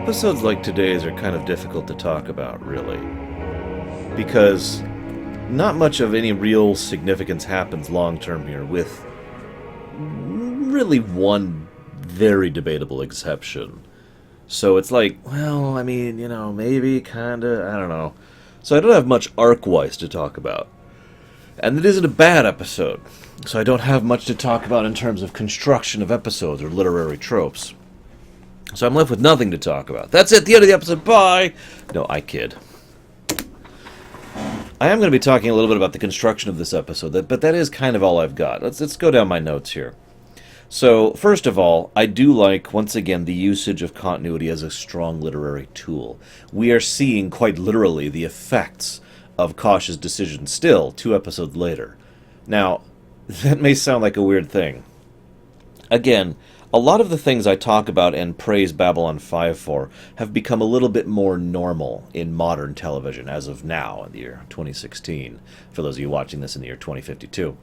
Episodes like today's are kind of difficult to talk about, really, because not much of any real significance happens long term here, with really one very debatable exception. So it's like, well, I mean, maybe, kinda, I don't know. So I don't have much arc-wise to talk about. And it isn't a bad episode, so I don't have much to talk about in terms of construction of episodes or literary tropes. So I'm left with nothing to talk about. That's it, the end of the episode, bye! No, I kid. I am going to be talking a little bit about the construction of this episode, but that is kind of all I've got. Let's go down my notes here. So, first of all, I do like, once again, the usage of continuity as a strong literary tool. We are seeing, quite literally, the effects of Kosh's decision still, 2 episodes later. Now, that may sound like a weird thing. Again, a lot of the things I talk about and praise Babylon 5 for have become a little bit more normal in modern television as of now, in the year 2016, for those of you watching this in the year 2052.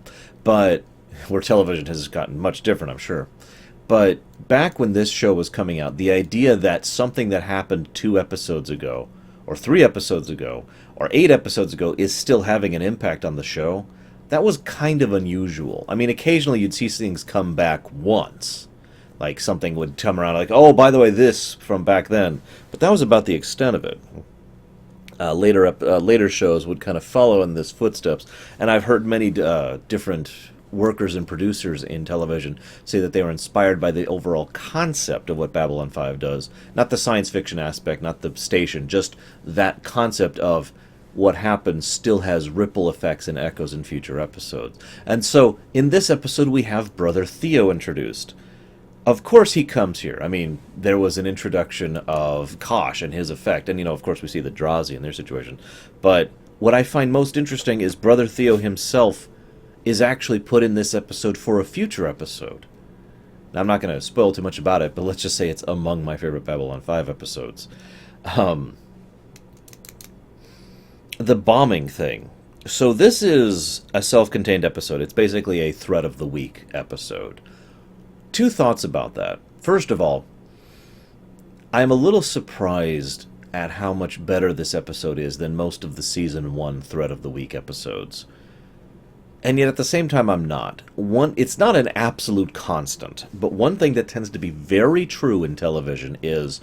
But where television has gotten much different, I'm sure. But back when this show was coming out, the idea that something that happened 2 episodes ago, or 3 episodes ago, or 8 episodes ago is still having an impact on the show, that was kind of unusual. I mean, occasionally you'd see things come back once. Like something would come around like, oh, by the way, this from back then. But that was about the extent of it. Later shows would kind of follow in this footsteps. And I've heard many different workers and producers in television say that they were inspired by the overall concept of what Babylon 5 does. Not the science fiction aspect, not the station, just that concept of what happens still has ripple effects and echoes in future episodes. And so, in this episode, we have Brother Theo introduced. Of course he comes here. I mean, there was an introduction of Kosh and his effect, and, of course we see the Drazi in their situation. But what I find most interesting is Brother Theo himself is actually put in this episode for a future episode. Now, I'm not going to spoil too much about it, but let's just say it's among my favorite Babylon 5 episodes. The bombing thing. So this is a self-contained episode. It's basically a Threat of the Week episode. 2 thoughts about that. First of all, I'm a little surprised at how much better this episode is than most of the Season 1 Threat of the Week episodes. And yet at the same time I'm not. It's not an absolute constant, but one thing that tends to be very true in television is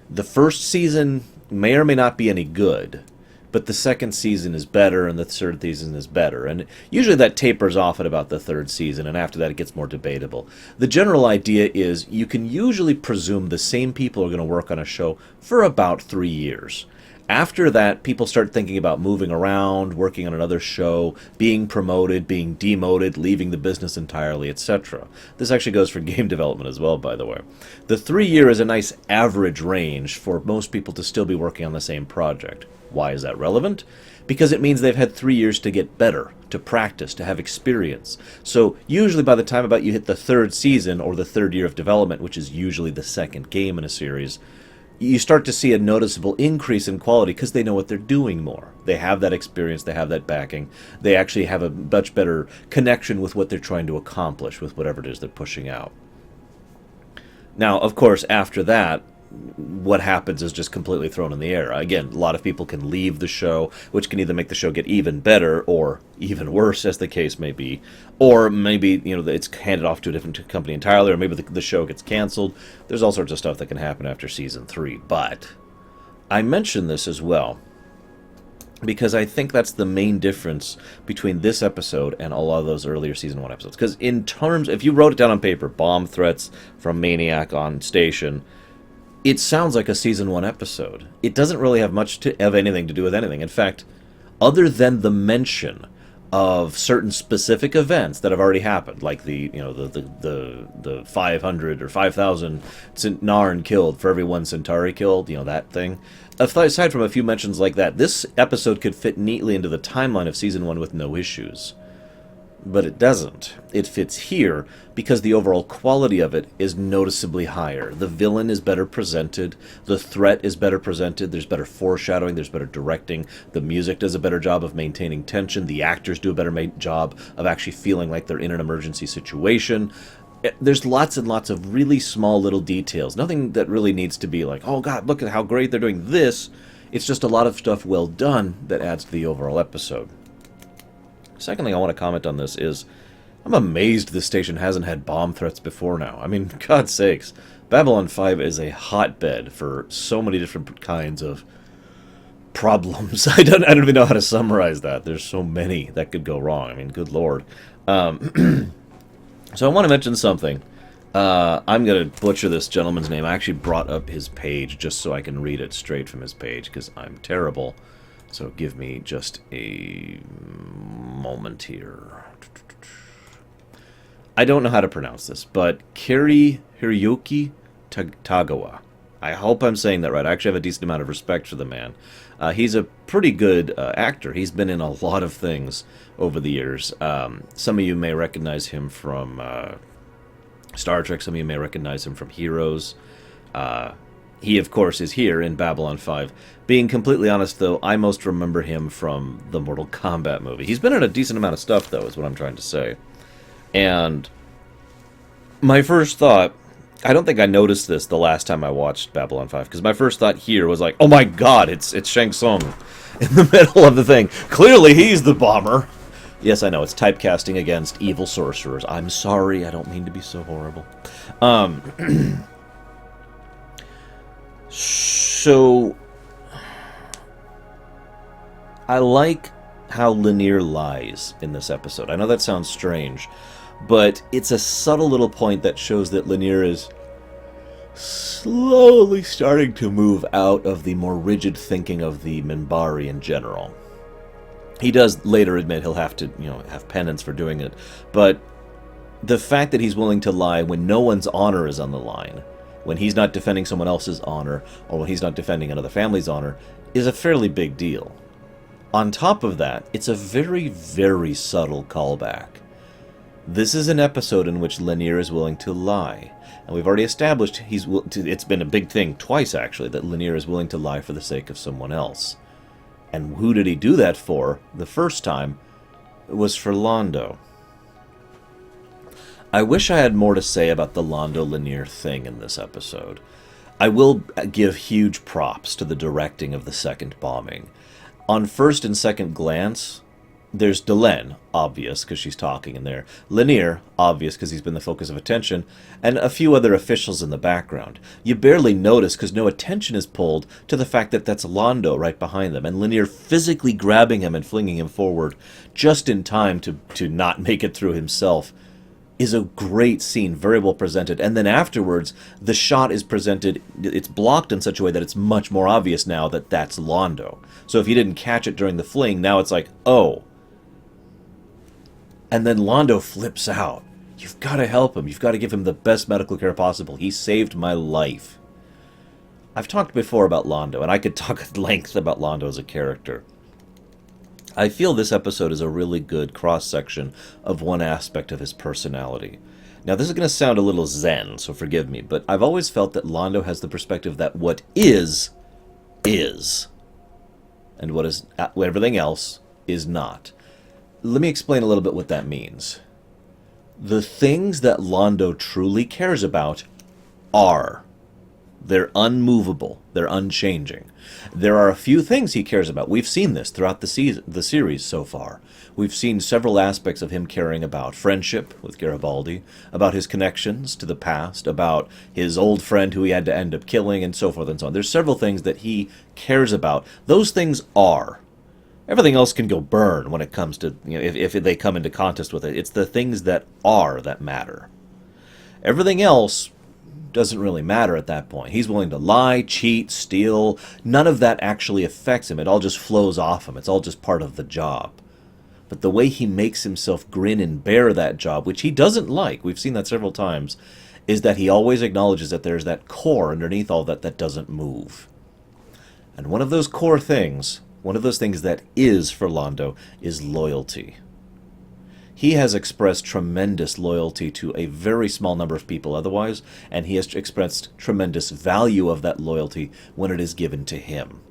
the first season may or may not be any good, but the second season is better and the third season is better. And usually that tapers off at about the 3rd season, and after that it gets more debatable. The general idea is you can usually presume the same people are going to work on a show for about 3 years. After that, people start thinking about moving around, working on another show, being promoted, being demoted, leaving the business entirely, etc. This actually goes for game development as well, by the way. The 3-year is a nice average range for most people to still be working on the same project. Why is that relevant? Because it means they've had 3 years to get better, to practice, to have experience. So usually by the time about you hit the 3rd season or the 3rd year of development, which is usually the 2nd game in a series, you start to see a noticeable increase in quality because they know what they're doing more. They have that experience, they have that backing. They actually have a much better connection with what they're trying to accomplish with whatever it is they're pushing out. Now, of course, after that, what happens is just completely thrown in the air. Again, a lot of people can leave the show, which can either make the show get even better or even worse, as the case may be, or maybe it's handed off to a different company entirely, or maybe the show gets canceled. There's all sorts of stuff that can happen after season 3. But I mention this as well because I think that's the main difference between this episode and a lot of those earlier season 1 episodes. Because in terms, if you wrote it down on paper, bomb threats from Maniac on station, it sounds like a Season 1 episode. It doesn't really have much to have anything to do with anything. In fact, other than the mention of certain specific events that have already happened, like the 500 or 5,000 Narn killed for every 1 Centauri killed, that thing. Aside from a few mentions like that, this episode could fit neatly into the timeline of Season 1 with no issues. But it doesn't. It fits here because the overall quality of it is noticeably higher. The villain is better presented, the threat is better presented, there's better foreshadowing, there's better directing, the music does a better job of maintaining tension, the actors do a better job of actually feeling like they're in an emergency situation. there's lots and lots of really small little details. Nothing that really needs to be like, oh god, look at how great they're doing this. It's just a lot of stuff well done that adds to the overall episode. Second thing I want to comment on this is, I'm amazed this station hasn't had bomb threats before now. I mean, God's sakes, Babylon 5 is a hotbed for so many different kinds of problems. I don't even know how to summarize that. There's so many that could go wrong. I mean, good lord. So I want to mention something. I'm going to butcher this gentleman's name. I actually brought up his page just so I can read it straight from his page, because I'm terrible. So give me just a moment here. I don't know how to pronounce this, but Kiri Hiroyuki Tagawa. I hope I'm saying that right. I actually have a decent amount of respect for the man. He's a pretty good actor. He's been in a lot of things over the years. Some of you may recognize him from Star Trek. Some of you may recognize him from Heroes. He, of course, is here in Babylon 5. Being completely honest, though, I most remember him from the Mortal Kombat movie. He's been in a decent amount of stuff, though, is what I'm trying to say. And my first thought, I don't think I noticed this the last time I watched Babylon 5, because my first thought here was like, oh my god, it's Shang Tsung in the middle of the thing. Clearly he's the bomber. Yes, I know, it's typecasting against evil sorcerers. I'm sorry, I don't mean to be so horrible. So, I like how Leneer lies in this episode. I know that sounds strange, but it's a subtle little point that shows that Leneer is slowly starting to move out of the more rigid thinking of the Minbari in general. He does later admit he'll have to, have penance for doing it, but the fact that he's willing to lie when no one's honor is on the line, when he's not defending someone else's honor, or when he's not defending another family's honor, is a fairly big deal. On top of that, it's a very, very subtle callback. This is an episode in which Leneer is willing to lie. And we've already established it's been a big thing twice, actually, that Leneer is willing to lie for the sake of someone else. And who did he do that for the first time? It was for Londo. I wish I had more to say about the Londo-Leneer thing in this episode. I will give huge props to the directing of the second bombing. On first and second glance, there's Delenn, obvious because she's talking in there. Leneer, obvious because he's been the focus of attention, and a few other officials in the background. You barely notice because no attention is pulled to the fact that that's Londo right behind them, and Leneer physically grabbing him and flinging him forward just in time to not make it through himself is a great scene, very well presented. And then afterwards, the shot is presented, it's blocked in such a way that it's much more obvious now that that's Londo. So if you didn't catch it during the fling, now it's like, oh. And then Londo flips out. You've got to help him. You've got to give him the best medical care possible. He saved my life. I've talked before about Londo, and I could talk at length about Londo as a character. I feel this episode is a really good cross-section of one aspect of his personality. Now, this is going to sound a little zen, so forgive me, but I've always felt that Londo has the perspective that what is, and what everything else is not. Let me explain a little bit what that means. The things that Londo truly cares about are. They're unmovable. They're unchanging. There are a few things he cares about. We've seen this throughout the series so far. We've seen several aspects of him caring about friendship with Garibaldi, about his connections to the past, about his old friend who he had to end up killing, and so forth and so on. There's several things that he cares about. Those things are. Everything else can go burn when it comes to, if they come into contest with it. It's the things that are that matter. Everything else doesn't really matter at that point. He's willing to lie, cheat, steal. None of that actually affects him. It all just flows off him. It's all just part of the job. But the way he makes himself grin and bear that job, which he doesn't like, we've seen that several times, is that he always acknowledges that there's that core underneath all that doesn't move. And one of those core things, one of those things that is for Londo, is loyalty. He has expressed tremendous loyalty to a very small number of people otherwise, and he has expressed tremendous value of that loyalty when it is given to him.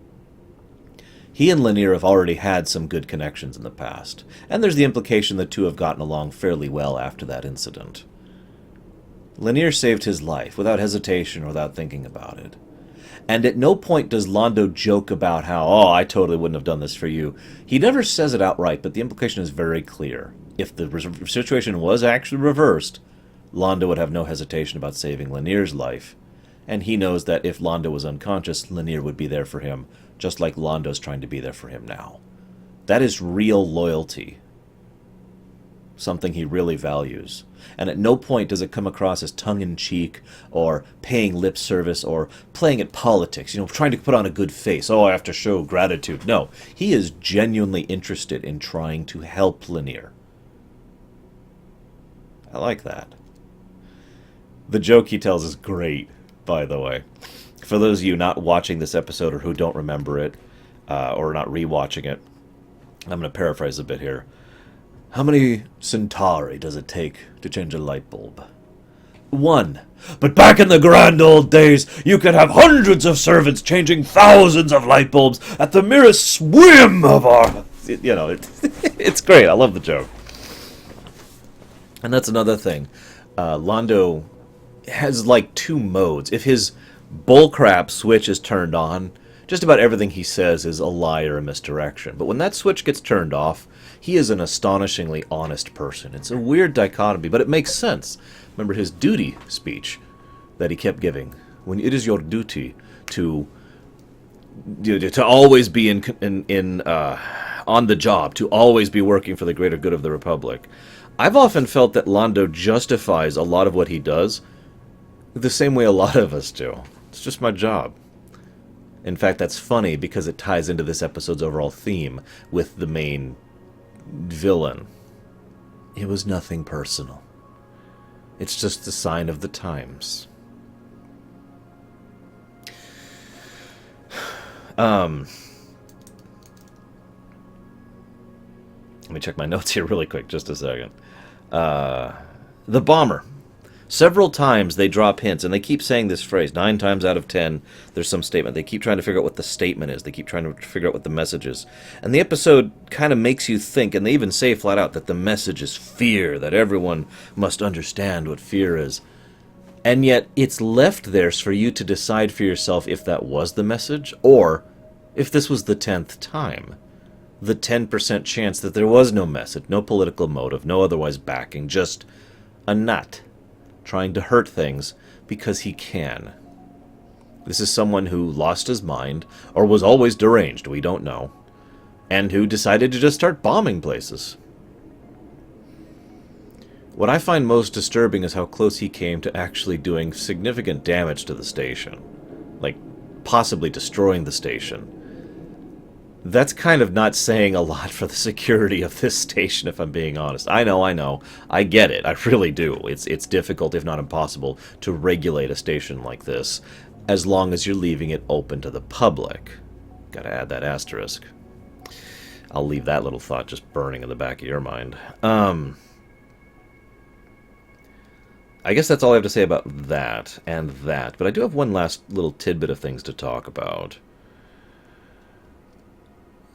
He and Leneer have already had some good connections in the past, and there's the implication the two have gotten along fairly well after that incident. Leneer saved his life without hesitation or without thinking about it. And at no point does Londo joke about how, oh, I totally wouldn't have done this for you. He never says it outright, but the implication is very clear. If the situation was actually reversed, Londo would have no hesitation about saving Leneer's life. And he knows that if Londo was unconscious, Leneer would be there for him, just like Londo's trying to be there for him now. That is real loyalty. Something he really values. And at no point does it come across as tongue-in-cheek or paying lip service or playing at politics, trying to put on a good face. Oh, I have to show gratitude. No, he is genuinely interested in trying to help Leneer. I like that. The joke he tells is great, by the way. For those of you not watching this episode or who don't remember it, or not rewatching it, I'm going to paraphrase a bit here. How many Centauri does it take to change a light bulb? 1. But back in the grand old days, you could have hundreds of servants changing thousands of light bulbs at the merest whim of our... it's great. I love the joke. And that's another thing. Londo has like 2 modes. If his bullcrap switch is turned on, just about everything he says is a lie or a misdirection. But when that switch gets turned off, he is an astonishingly honest person. It's a weird dichotomy, but it makes sense. Remember his duty speech that he kept giving. When it is your duty to always be on the job, to always be working for the greater good of the Republic. I've often felt that Londo justifies a lot of what he does the same way a lot of us do. It's just my job. In fact, that's funny because it ties into this episode's overall theme with the main villain. It was nothing personal. It's just a sign of the times. Let me check my notes here really quick, just a second. The bomber. Several times they drop hints, and they keep saying this phrase. 9 times out of 10, there's some statement. They keep trying to figure out what the statement is. They keep trying to figure out what the message is. And the episode kind of makes you think, and they even say flat out that the message is fear, that everyone must understand what fear is. And yet, it's left there for you to decide for yourself if that was the message, or if this was the 10th time. The 10% chance that there was no message, no political motive, no otherwise backing, just a nut trying to hurt things because he can. This is someone who lost his mind, or was always deranged, we don't know, and who decided to just start bombing places. What I find most disturbing is how close he came to actually doing significant damage to the station, like possibly destroying the station. That's kind of not saying a lot for the security of this station, if I'm being honest. I know. I get it. I really do. It's difficult, if not impossible, to regulate a station like this, as long as you're leaving it open to the public. Gotta add that asterisk. I'll leave that little thought just burning in the back of your mind. I guess that's all I have to say about that and that. But I do have one last little tidbit of things to talk about.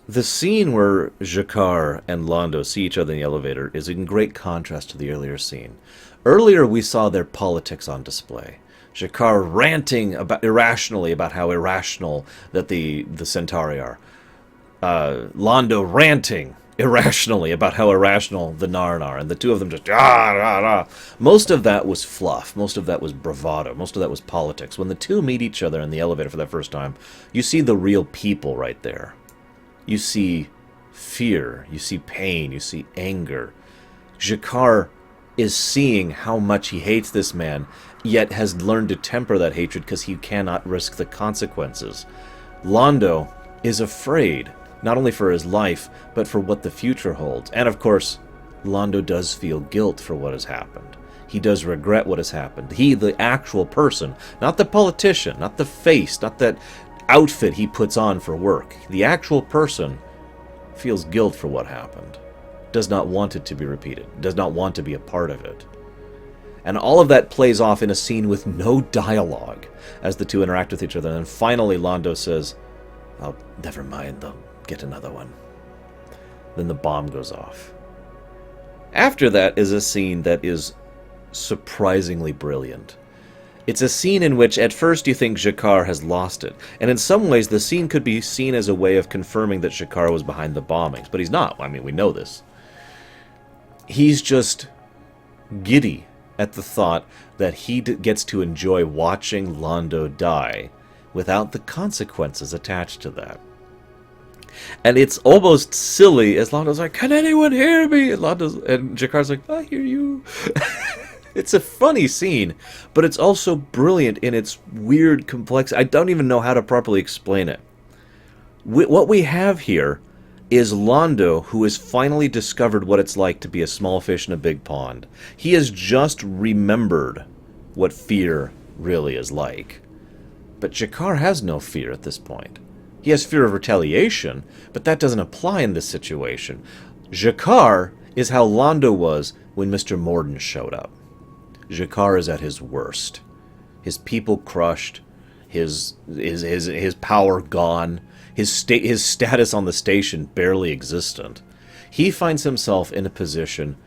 The scene where G'Kar and Londo see each other in the elevator is in great contrast to the earlier scene. Earlier, we saw their politics on display. G'Kar ranting irrationally about how irrational that the Centauri are. Londo ranting irrationally about how irrational the Narn are, and the two of them just Most of that was fluff. Most of that was bravado. Most of that was politics. When the two meet each other in the elevator for that first time, you see the real people right there. You see fear, you see pain, you see anger. G'Kar is seeing how much he hates this man, yet has learned to temper that hatred because he cannot risk the consequences. Londo is afraid, not only for his life, but for what the future holds. And of course, Londo does feel guilt for what has happened. He does regret what has happened. He, the actual person, not the politician, not the face, not that outfit he puts on for work. The actual person feels guilt for what happened, does not want it to be repeated, does not want to be a part of it. And all of that plays off in a scene with no dialogue as the two interact with each other. And then finally Londo says, "Oh, never mind, they'll get another one." Then the bomb goes off. After that is a scene that is surprisingly brilliant. It's a scene in which at first you think G'Kar has lost it, and in some ways the scene could be seen as a way of confirming that G'Kar was behind the bombings, but he's not. I mean, we know this. He's just giddy at the thought that he gets to enjoy watching Londo die without the consequences attached to that. And it's almost silly as Londo's like, "Can anyone hear me?" And G'Kar's like, "I hear you." It's a funny scene, but it's also brilliant in its weird complexity. I don't even know how to properly explain it. What we have here is Londo, who has finally discovered what it's like to be a small fish in a big pond. He has just remembered what fear really is like. But G'Kar has no fear at this point. He has fear of retaliation, but that doesn't apply in this situation. G'Kar is how Londo was when Mr. Morden showed up. G'Kar is at his worst. His people crushed, his power gone, his status on the station barely existent. He finds himself in a position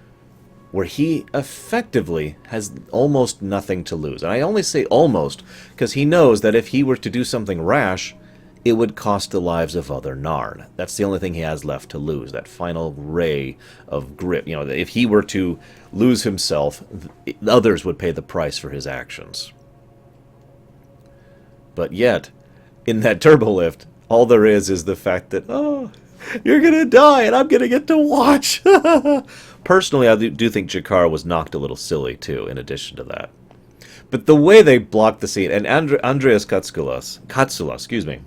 where he effectively has almost nothing to lose. And I only say almost because he knows that if he were to do something rash, it would cost the lives of other Narn. That's the only thing he has left to lose, that final ray of grip. You know, if he were to lose himself, others would pay the price for his actions. But yet, in that turbolift, all there is the fact that, oh, you're going to die and I'm going to get to watch. Personally, I do think G'Kar was knocked a little silly, too, in addition to that. But the way they blocked the scene, and Andreas Katsula, excuse me,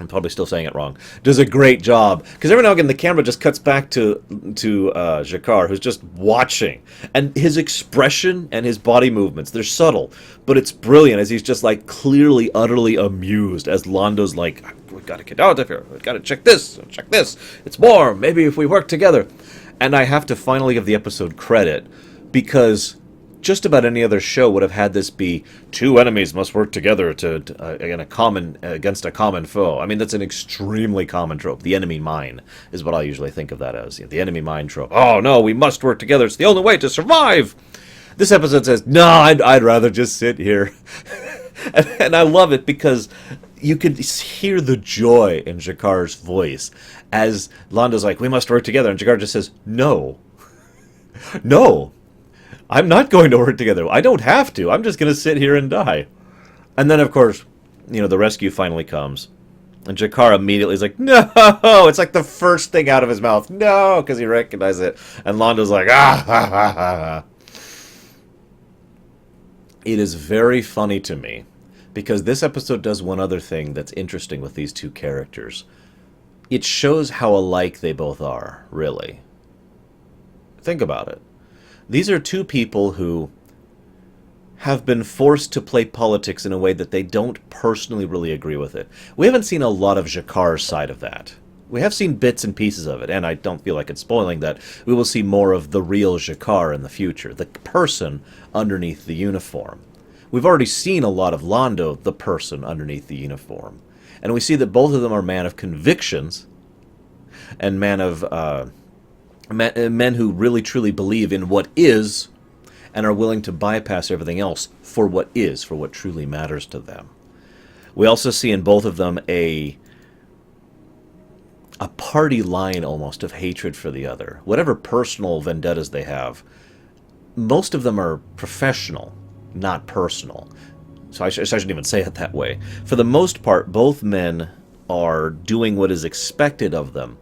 I'm probably still saying it wrong, does a great job. Because every now and again the camera just cuts back to G'Kar, who's just watching. And his expression and his body movements, they're subtle, but it's brilliant as he's just like clearly, utterly amused as Londo's like, "We've got to get out of here, we've got to check this, it's warm, maybe if we work together." And I have to finally give the episode credit, because just about any other show would have had this be two enemies must work together against a common foe. I mean, that's an extremely common trope. The enemy mine is what I usually think of that as. The enemy mine trope. Oh no, we must work together. It's the only way to survive. This episode says, no, I'd rather just sit here. and I love it because you could hear the joy in G'Kar's voice as Londo's like, "We must work together," and G'Kar just says, "No, no. I'm not going to work together. I don't have to. I'm just going to sit here and die." And then, of course, you know, the rescue finally comes. And G'Kar immediately is like, "No!" It's like the first thing out of his mouth. "No!" Because he recognizes it. And Londo's like, "Ah, ha, ha, ha, ha." It is very funny to me, because this episode does one other thing that's interesting with these two characters. It shows how alike they both are, really. Think about it. These are two people who have been forced to play politics in a way that they don't personally really agree with it. We haven't seen a lot of G'Kar's side of that. We have seen bits and pieces of it, and I don't feel like it's spoiling that we will see more of the real G'Kar in the future, the person underneath the uniform. We've already seen a lot of Londo, the person underneath the uniform. And we see that both of them are men of convictions and men who really truly believe in what is and are willing to bypass everything else for what is, for what truly matters to them. We also see in both of them a party line almost of hatred for the other. Whatever personal vendettas they have, most of them are professional, not personal. So I shouldn't even say it that way. For the most part, both men are doing what is expected of them.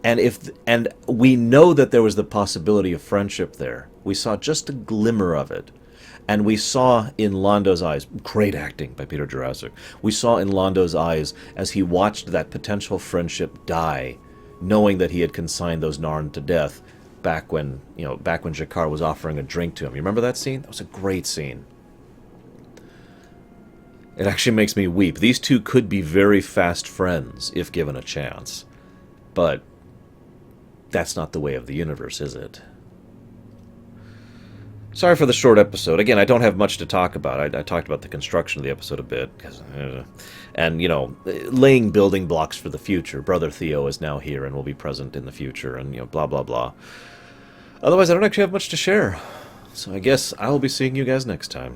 And we know that there was the possibility of friendship there. We saw just a glimmer of it. And we saw in Londo's eyes, great acting by Peter Jurasik, we saw in Londo's eyes as he watched that potential friendship die, knowing that he had consigned those Narn to death back when G'Kar was offering a drink to him. You remember that scene? That was a great scene. It actually makes me weep. These two could be very fast friends if given a chance. But that's not the way of the universe, is it? Sorry for the short episode. Again, I don't have much to talk about. I talked about the construction of the episode a bit. And, you know, laying building blocks for the future. Brother Theo is now here and will be present in the future, and, you know, blah, blah, blah. Otherwise, I don't actually have much to share. So I guess I will be seeing you guys next time.